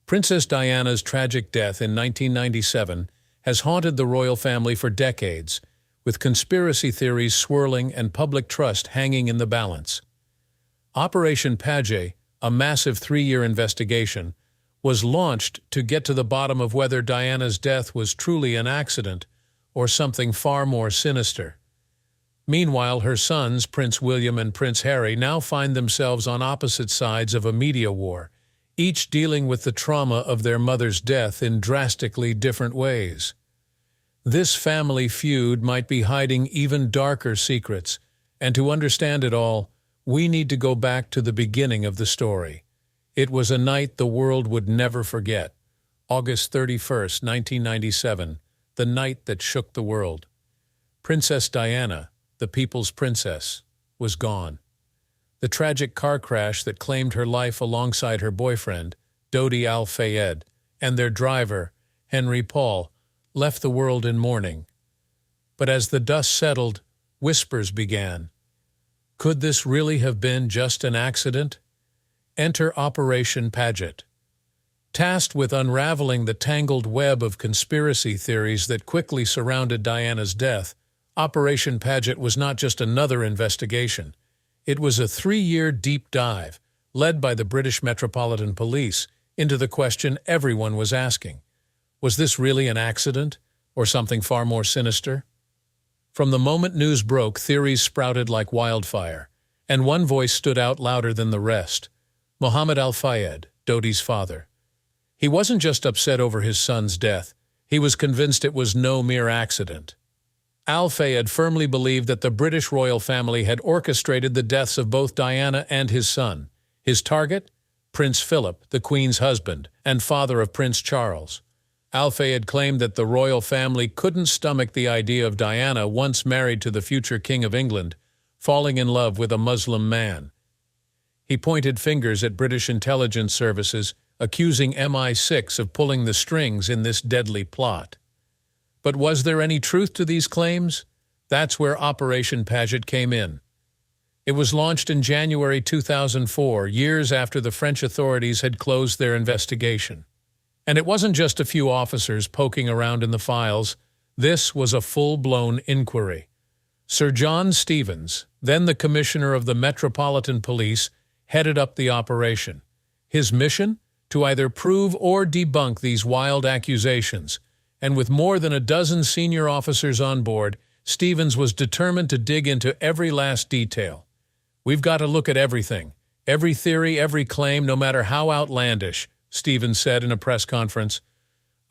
Princess Diana's tragic death in 1997 has haunted the royal family for decades, with conspiracy theories swirling and public trust hanging in the balance. Operation Paget, a massive 3-year investigation, was launched to get to the bottom of whether Diana's death was truly an accident or something far more sinister. Meanwhile, her sons, Prince William and Prince Harry, now find themselves on opposite sides of a media war, each dealing with the trauma of their mother's death in drastically different ways. This family feud might be hiding even darker secrets, and to understand it all, we need to go back to the beginning of the story. It was a night the world would never forget. August 31st, 1997, the night that shook the world. Princess Diana, the people's princess, was gone. The tragic car crash that claimed her life alongside her boyfriend, Dodi Al-Fayed, and their driver, Henry Paul, left the world in mourning. But as the dust settled, whispers began. Could this really have been just an accident? Enter Operation Paget. Tasked with unraveling the tangled web of conspiracy theories that quickly surrounded Diana's death, Operation Paget was not just another investigation. It was a 3-year deep dive, led by the British Metropolitan Police, into the question everyone was asking. Was this really an accident, or something far more sinister? From the moment news broke, theories sprouted like wildfire, and one voice stood out louder than the rest. Mohammed Al-Fayed, Dodi's father. He wasn't just upset over his son's death, he was convinced it was no mere accident. Al-Fayed firmly believed that the British royal family had orchestrated the deaths of both Diana and his son. His target? Prince Philip, the Queen's husband, and father of Prince Charles. Al-Fayed claimed that the royal family couldn't stomach the idea of Diana, once married to the future King of England, falling in love with a Muslim man. He pointed fingers at British intelligence services, accusing MI6 of pulling the strings in this deadly plot. But was there any truth to these claims? That's where Operation Paget came in. It was launched in January 2004, years after the French authorities had closed their investigation. And it wasn't just a few officers poking around in the files. This was a full-blown inquiry. Sir John Stevens, then the Commissioner of the Metropolitan Police, headed up the operation. His mission? To either prove or debunk these wild accusations. And with more than a dozen senior officers on board, Stevens was determined to dig into every last detail. We've got to look at everything. Every theory, every claim, no matter how outlandish, Stevens said in a press conference.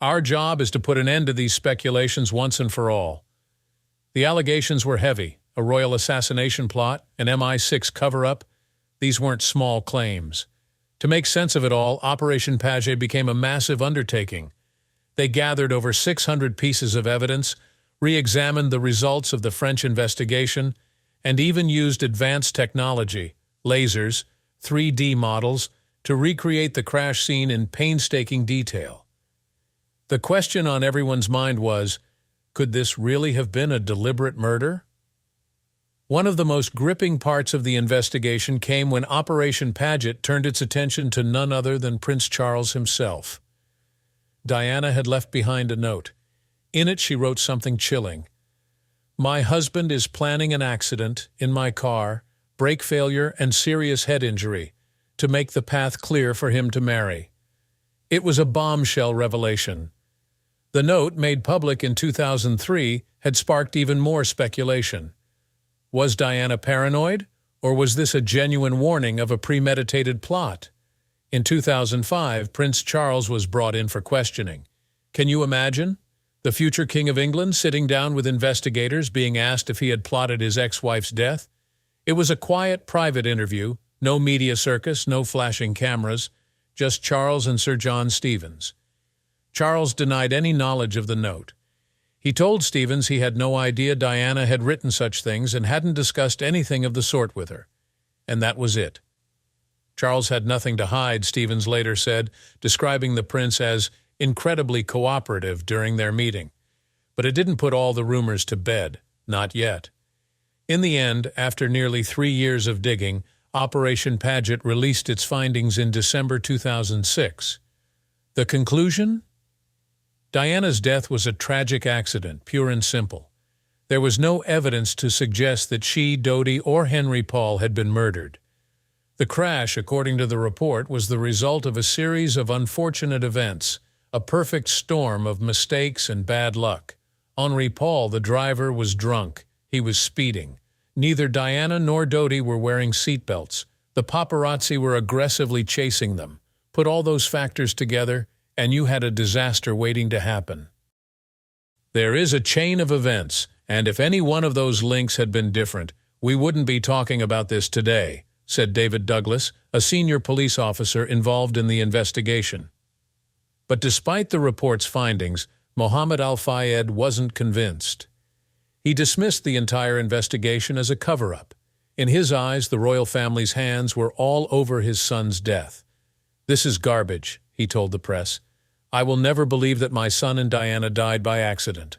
Our job is to put an end to these speculations once and for all. The allegations were heavy. A royal assassination plot, an MI6 cover-up. These weren't small claims. To make sense of it all, Operation Paget became a massive undertaking. They gathered over 600 pieces of evidence, re-examined the results of the French investigation, and even used advanced technology, lasers, 3D models, to recreate the crash scene in painstaking detail. The question on everyone's mind was, could this really have been a deliberate murder? One of the most gripping parts of the investigation came when Operation Paget turned its attention to none other than Prince Charles himself. Diana had left behind a note. In it she wrote something chilling. My husband is planning an accident in my car, brake failure and serious head injury, to make the path clear for him to marry. It was a bombshell revelation. The note, made public in 2003, had sparked even more speculation. Was Diana paranoid, or was this a genuine warning of a premeditated plot? In 2005, Prince Charles was brought in for questioning. Can you imagine? The future King of England sitting down with investigators being asked if he had plotted his ex-wife's death? It was a quiet, private interview, no media circus, no flashing cameras, just Charles and Sir John Stevens. Charles denied any knowledge of the note. He told Stevens he had no idea Diana had written such things and hadn't discussed anything of the sort with her. And that was it. Charles had nothing to hide, Stevens later said, describing the prince as incredibly cooperative during their meeting. But it didn't put all the rumors to bed, not yet. In the end, after nearly 3 years of digging, Operation Paget released its findings in December 2006. The conclusion? Diana's death was a tragic accident, pure and simple. There was no evidence to suggest that she, Dodi, or Henry Paul had been murdered. The crash, according to the report, was the result of a series of unfortunate events, a perfect storm of mistakes and bad luck. Henry Paul, the driver, was drunk. He was speeding. Neither Diana nor Dodi were wearing seatbelts. The paparazzi were aggressively chasing them. Put all those factors together, and you had a disaster waiting to happen. There is a chain of events, and if any one of those links had been different, we wouldn't be talking about this today, said David Douglas, a senior police officer involved in the investigation. But despite the report's findings, Mohammed Al-Fayed wasn't convinced. He dismissed the entire investigation as a cover-up. In his eyes, the royal family's hands were all over his son's death. "This is garbage," he told the press. "I will never believe that my son and Diana died by accident."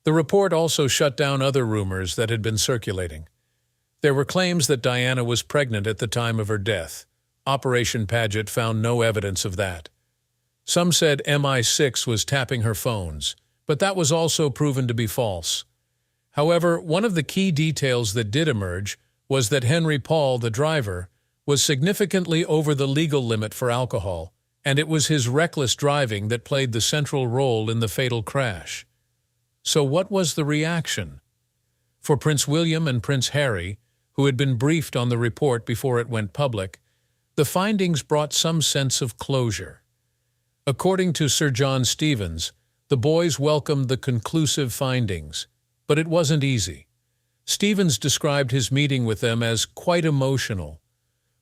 The report also shut down other rumors that had been circulating. There were claims that Diana was pregnant at the time of her death. Operation Paget found no evidence of that. Some said MI6 was tapping her phones, but that was also proven to be false. However, one of the key details that did emerge was that Henry Paul, the driver, was significantly over the legal limit for alcohol, and it was his reckless driving that played the central role in the fatal crash. So what was the reaction? For Prince William and Prince Harry, who had been briefed on the report before it went public, the findings brought some sense of closure. According to Sir John Stevens, the boys welcomed the conclusive findings, but it wasn't easy. Stevens described his meeting with them as quite emotional.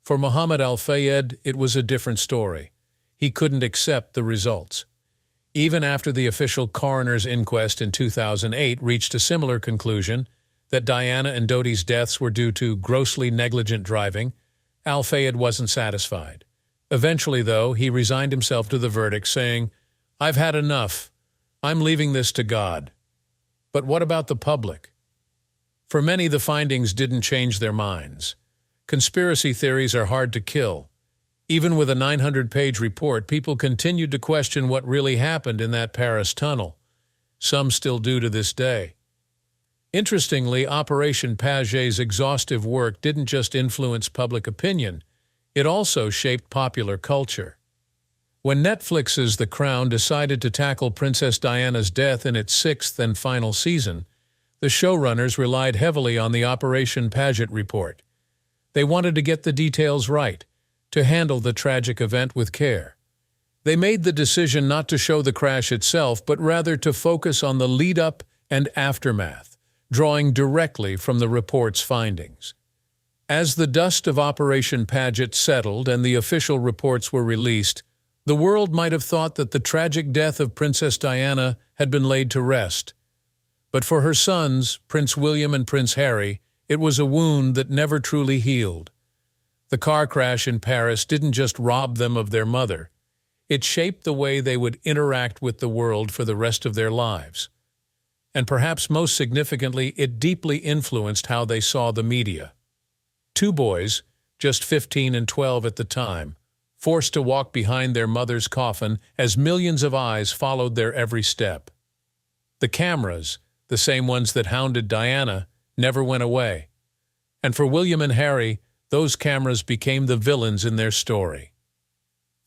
For Mohammed Al-Fayed, it was a different story. He couldn't accept the results. Even after the official coroner's inquest in 2008 reached a similar conclusion, that Diana and Dodi's deaths were due to grossly negligent driving, Al-Fayed wasn't satisfied. Eventually, though, he resigned himself to the verdict, saying, "I've had enough. I'm leaving this to God." But what about the public? For many, the findings didn't change their minds. Conspiracy theories are hard to kill. Even with a 900-page report, people continued to question what really happened in that Paris tunnel. Some still do to this day. Interestingly, Operation Paget's exhaustive work didn't just influence public opinion, it also shaped popular culture. When Netflix's The Crown decided to tackle Princess Diana's death in its 6th and final season, the showrunners relied heavily on the Operation Paget report. They wanted to get the details right, to handle the tragic event with care. They made the decision not to show the crash itself, but rather to focus on the lead-up and aftermath, drawing directly from the report's findings. As the dust of Operation Paget settled and the official reports were released, the world might have thought that the tragic death of Princess Diana had been laid to rest. But for her sons, Prince William and Prince Harry, it was a wound that never truly healed. The car crash in Paris didn't just rob them of their mother. It shaped the way they would interact with the world for the rest of their lives. And perhaps most significantly, it deeply influenced how they saw the media. Two boys, just 15 and 12 at the time, forced to walk behind their mother's coffin as millions of eyes followed their every step. The cameras, the same ones that hounded Diana, never went away. And for William and Harry, those cameras became the villains in their story.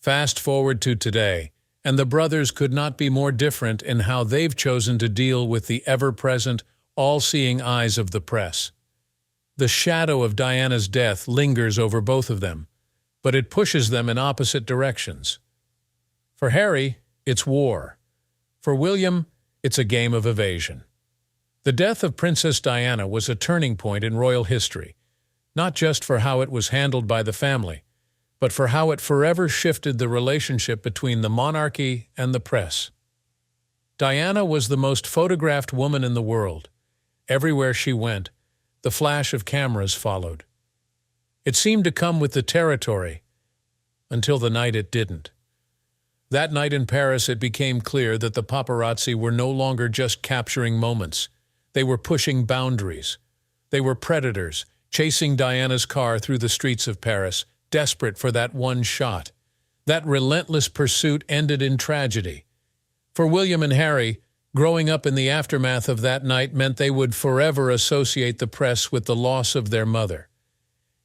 Fast forward to today, and the brothers could not be more different in how they've chosen to deal with the ever-present, all-seeing eyes of the press. The shadow of Diana's death lingers over both of them, but it pushes them in opposite directions. For Harry, it's war. For William, it's a game of evasion. The death of Princess Diana was a turning point in royal history, not just for how it was handled by the family, but for how it forever shifted the relationship between the monarchy and the press. Diana was the most photographed woman in the world. Everywhere she went, the flash of cameras followed. It seemed to come with the territory, until the night it didn't. That night in Paris, it became clear that the paparazzi were no longer just capturing moments. They were pushing boundaries. They were predators, chasing Diana's car through the streets of Paris, desperate for that one shot. That relentless pursuit ended in tragedy. For William and Harry, growing up in the aftermath of that night meant they would forever associate the press with the loss of their mother.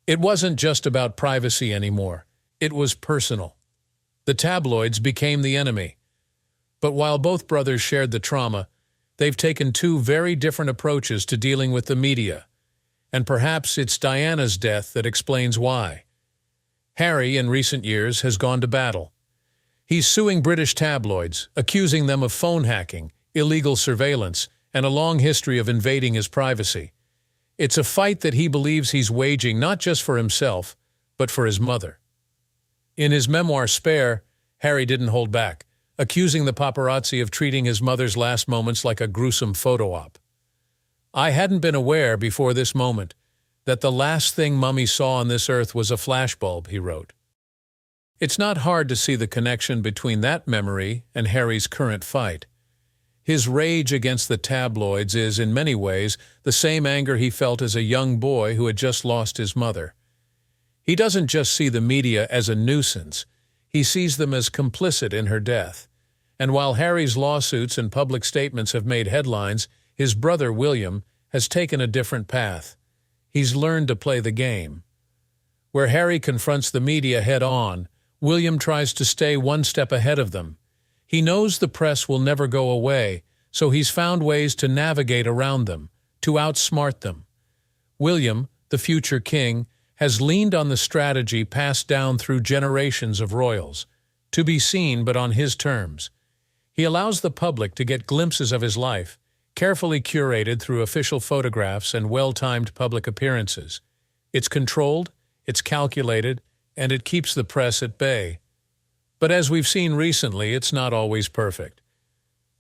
It wasn't just about privacy anymore. It was personal. The tabloids became the enemy. But while both brothers shared the trauma, they've taken two very different approaches to dealing with the media. And perhaps it's Diana's death that explains why. Harry, in recent years, has gone to battle. He's suing British tabloids, accusing them of phone hacking, illegal surveillance, and a long history of invading his privacy. It's a fight that he believes he's waging not just for himself, but for his mother. In his memoir Spare, Harry didn't hold back, accusing the paparazzi of treating his mother's last moments like a gruesome photo op. "I hadn't been aware before this moment that the last thing Mummy saw on this earth was a flashbulb," he wrote. It's not hard to see the connection between that memory and Harry's current fight. His rage against the tabloids is, in many ways, the same anger he felt as a young boy who had just lost his mother. He doesn't just see the media as a nuisance, he sees them as complicit in her death. And while Harry's lawsuits and public statements have made headlines, his brother William has taken a different path. He's learned to play the game. Where Harry confronts the media head-on, William tries to stay one step ahead of them. He knows the press will never go away, so he's found ways to navigate around them, to outsmart them. William, the future king, has leaned on the strategy passed down through generations of royals, to be seen but on his terms. He allows the public to get glimpses of his life, carefully curated through official photographs and well-timed public appearances. It's controlled, it's calculated, and it keeps the press at bay. But as we've seen recently, it's not always perfect.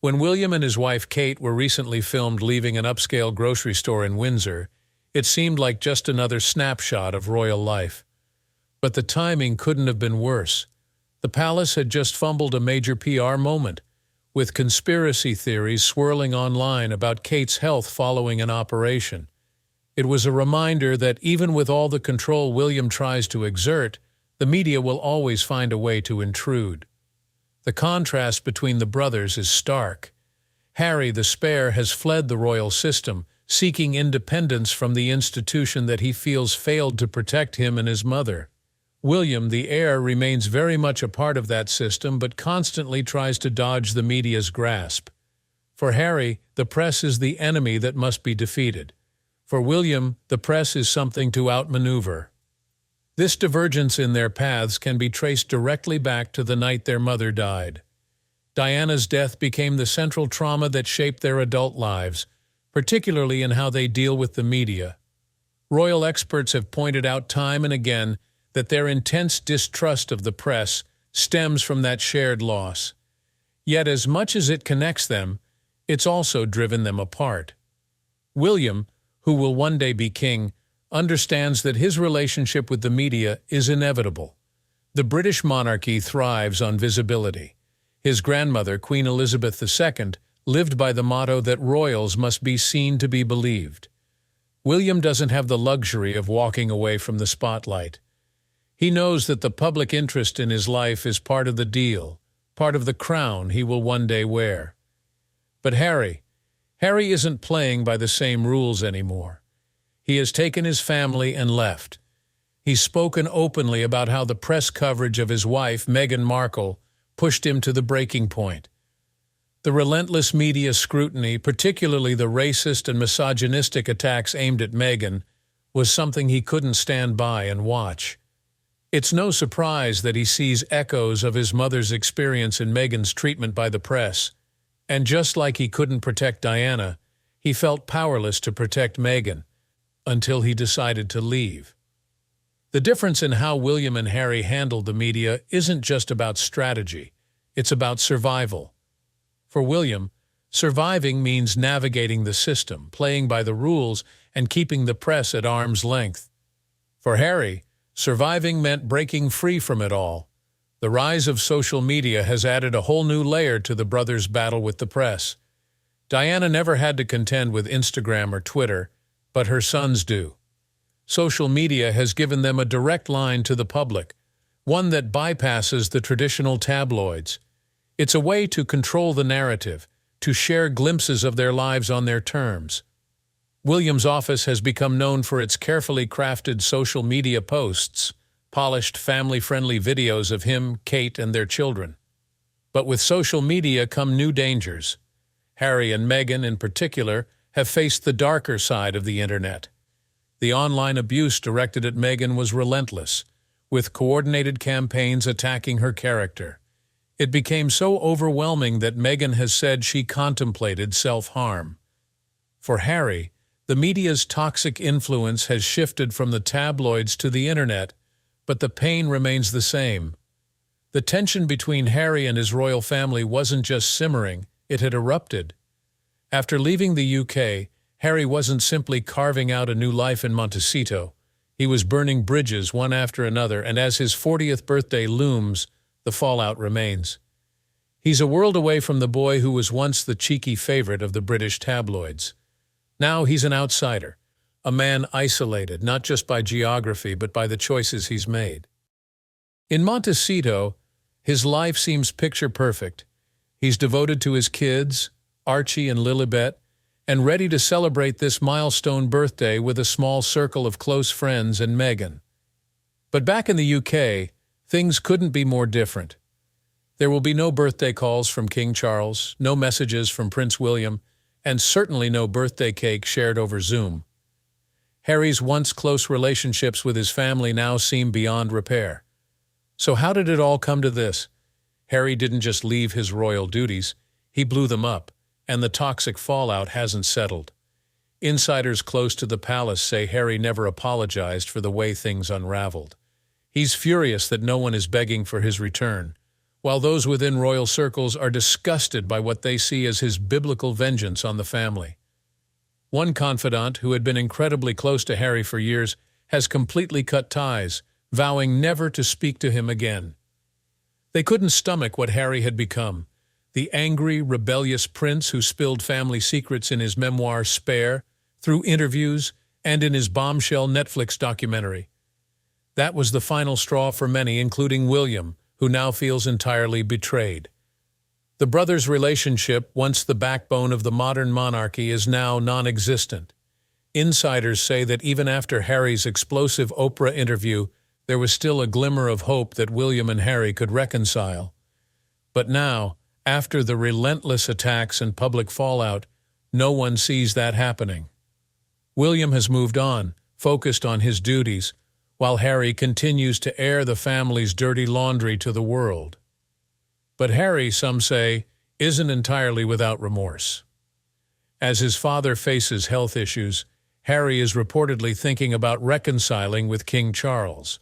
When William and his wife Kate were recently filmed leaving an upscale grocery store in Windsor, it seemed like just another snapshot of royal life. But the timing couldn't have been worse. The palace had just fumbled a major PR moment, with conspiracy theories swirling online about Kate's health following an operation. It was a reminder that even with all the control William tries to exert, the media will always find a way to intrude. The contrast between the brothers is stark. Harry, the spare, has fled the royal system, seeking independence from the institution that he feels failed to protect him and his mother. William, the heir, remains very much a part of that system but constantly tries to dodge the media's grasp. For Harry, the press is the enemy that must be defeated. For William, the press is something to outmaneuver. This divergence in their paths can be traced directly back to the night their mother died. Diana's death became the central trauma that shaped their adult lives, particularly in how they deal with the media. Royal experts have pointed out time and again that their intense distrust of the press stems from that shared loss. Yet as much as it connects them, it's also driven them apart. William, who will one day be king, understands that his relationship with the media is inevitable. The British monarchy thrives on visibility. His grandmother, Queen Elizabeth II, lived by the motto that royals must be seen to be believed. William doesn't have the luxury of walking away from the spotlight. He knows that the public interest in his life is part of the deal, part of the crown he will one day wear. But Harry isn't playing by the same rules anymore. He has taken his family and left. He's spoken openly about how the press coverage of his wife, Meghan Markle, pushed him to the breaking point. The relentless media scrutiny, particularly the racist and misogynistic attacks aimed at Meghan, was something he couldn't stand by and watch. It's no surprise that he sees echoes of his mother's experience in Meghan's treatment by the press. And just like he couldn't protect Diana, he felt powerless to protect Meghan, until he decided to leave. The difference in how William and Harry handled the media isn't just about strategy, it's about survival. For William, surviving means navigating the system, playing by the rules, and keeping the press at arm's length. For Harry, surviving meant breaking free from it all. The rise of social media has added a whole new layer to the brothers' battle with the press. Diana never had to contend with Instagram or Twitter, but her sons do. Social media has given them a direct line to the public, one that bypasses the traditional tabloids. It's a way to control the narrative, to share glimpses of their lives on their terms. William's office has become known for its carefully crafted social media posts, polished family-friendly videos of him, Kate, and their children. But with social media come new dangers. Harry and Meghan, in particular, have faced the darker side of the internet. The online abuse directed at Meghan was relentless, with coordinated campaigns attacking her character. It became so overwhelming that Meghan has said she contemplated self-harm. For Harry, the media's toxic influence has shifted from the tabloids to the internet, but the pain remains the same. The tension between Harry and his royal family wasn't just simmering, it had erupted. After leaving the UK, Harry wasn't simply carving out a new life in Montecito. He was burning bridges one after another, and as his 40th birthday looms, the fallout remains. He's a world away from the boy who was once the cheeky favorite of the British tabloids. Now he's an outsider, a man isolated not just by geography but by the choices he's made. In Montecito, his life seems picture-perfect. He's devoted to his kids, Archie and Lilibet, and ready to celebrate this milestone birthday with a small circle of close friends and Meghan. But back in the UK, things couldn't be more different. There will be no birthday calls from King Charles, no messages from Prince William, and certainly no birthday cake shared over Zoom. Harry's once close relationships with his family now seem beyond repair. So how did it all come to this? Harry didn't just leave his royal duties, he blew them up, and the toxic fallout hasn't settled. Insiders close to the palace say Harry never apologized for the way things unraveled. He's furious that no one is begging for his return, while those within royal circles are disgusted by what they see as his biblical vengeance on the family. One confidant, who had been incredibly close to Harry for years, has completely cut ties, vowing never to speak to him again. They couldn't stomach what Harry had become, the angry, rebellious prince who spilled family secrets in his memoir Spare, through interviews, and in his bombshell Netflix documentary. That was the final straw for many, including William, who now feels entirely betrayed. The brothers' relationship, once the backbone of the modern monarchy, is now non-existent. Insiders say that even after Harry's explosive Oprah interview, there was still a glimmer of hope that William and Harry could reconcile. But now, after the relentless attacks and public fallout, no one sees that happening. William has moved on, focused on his duties, while Harry continues to air the family's dirty laundry to the world. But Harry, some say, isn't entirely without remorse. As his father faces health issues, Harry is reportedly thinking about reconciling with King Charles.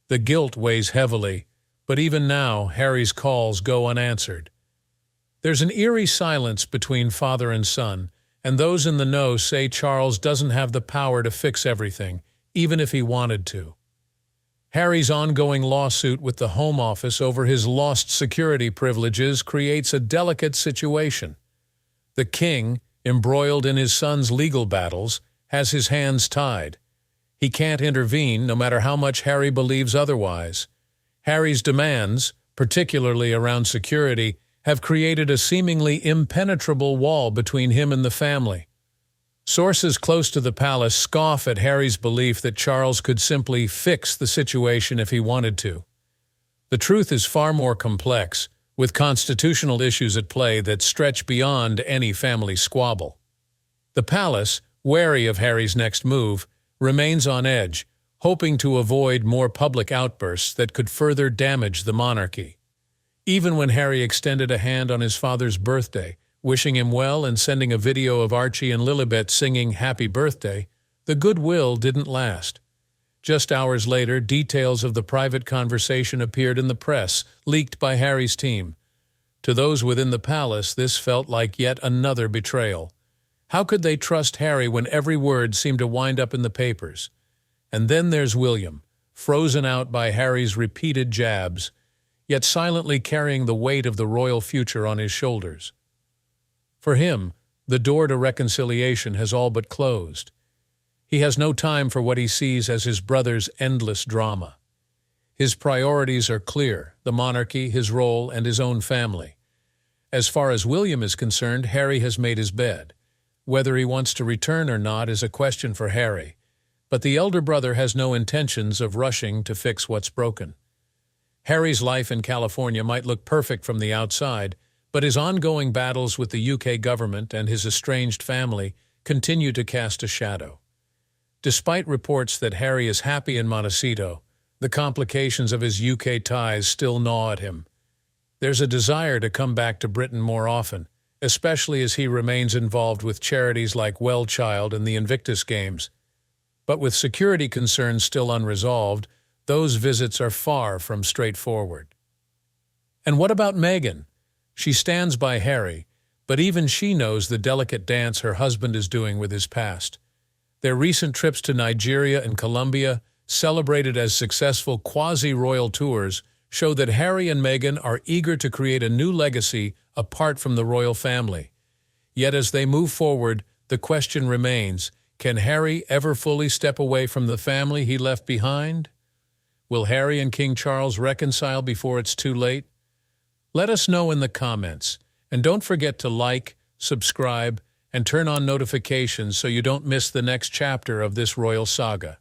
The guilt weighs heavily, but even now, Harry's calls go unanswered. There's an eerie silence between father and son, and those in the know say Charles doesn't have the power to fix everything, even if he wanted to. Harry's ongoing lawsuit with the Home Office over his lost security privileges creates a delicate situation. The king, embroiled in his son's legal battles, has his hands tied. He can't intervene no matter how much Harry believes otherwise. Harry's demands, particularly around security, have created a seemingly impenetrable wall between him and the family. Sources close to the palace scoff at Harry's belief that Charles could simply fix the situation if he wanted to. The truth is far more complex, with constitutional issues at play that stretch beyond any family squabble. The palace, wary of Harry's next move, remains on edge, hoping to avoid more public outbursts that could further damage the monarchy. Even when Harry extended a hand on his father's birthday, wishing him well and sending a video of Archie and Lilibet singing Happy Birthday, the goodwill didn't last. Just hours later, details of the private conversation appeared in the press, leaked by Harry's team. To those within the palace, this felt like yet another betrayal. How could they trust Harry when every word seemed to wind up in the papers? And then there's William, frozen out by Harry's repeated jabs, yet silently carrying the weight of the royal future on his shoulders. For him, the door to reconciliation has all but closed. He has no time for what he sees as his brother's endless drama. His priorities are clear: the monarchy, his role, and his own family. As far as William is concerned, Harry has made his bed. Whether he wants to return or not is a question for Harry, but the elder brother has no intentions of rushing to fix what's broken. Harry's life in California might look perfect from the outside, but his ongoing battles with the UK government and his estranged family continue to cast a shadow. Despite reports that Harry is happy in Montecito, the complications of his UK ties still gnaw at him. There's a desire to come back to Britain more often, especially as he remains involved with charities like Well Child and the Invictus Games. But with security concerns still unresolved, those visits are far from straightforward. And what about Meghan? She stands by Harry, but even she knows the delicate dance her husband is doing with his past. Their recent trips to Nigeria and Colombia, celebrated as successful quasi-royal tours, show that Harry and Meghan are eager to create a new legacy apart from the royal family. Yet as they move forward, the question remains, can Harry ever fully step away from the family he left behind? Will Harry and King Charles reconcile before it's too late? Let us know in the comments, and don't forget to like, subscribe, and turn on notifications so you don't miss the next chapter of this royal saga.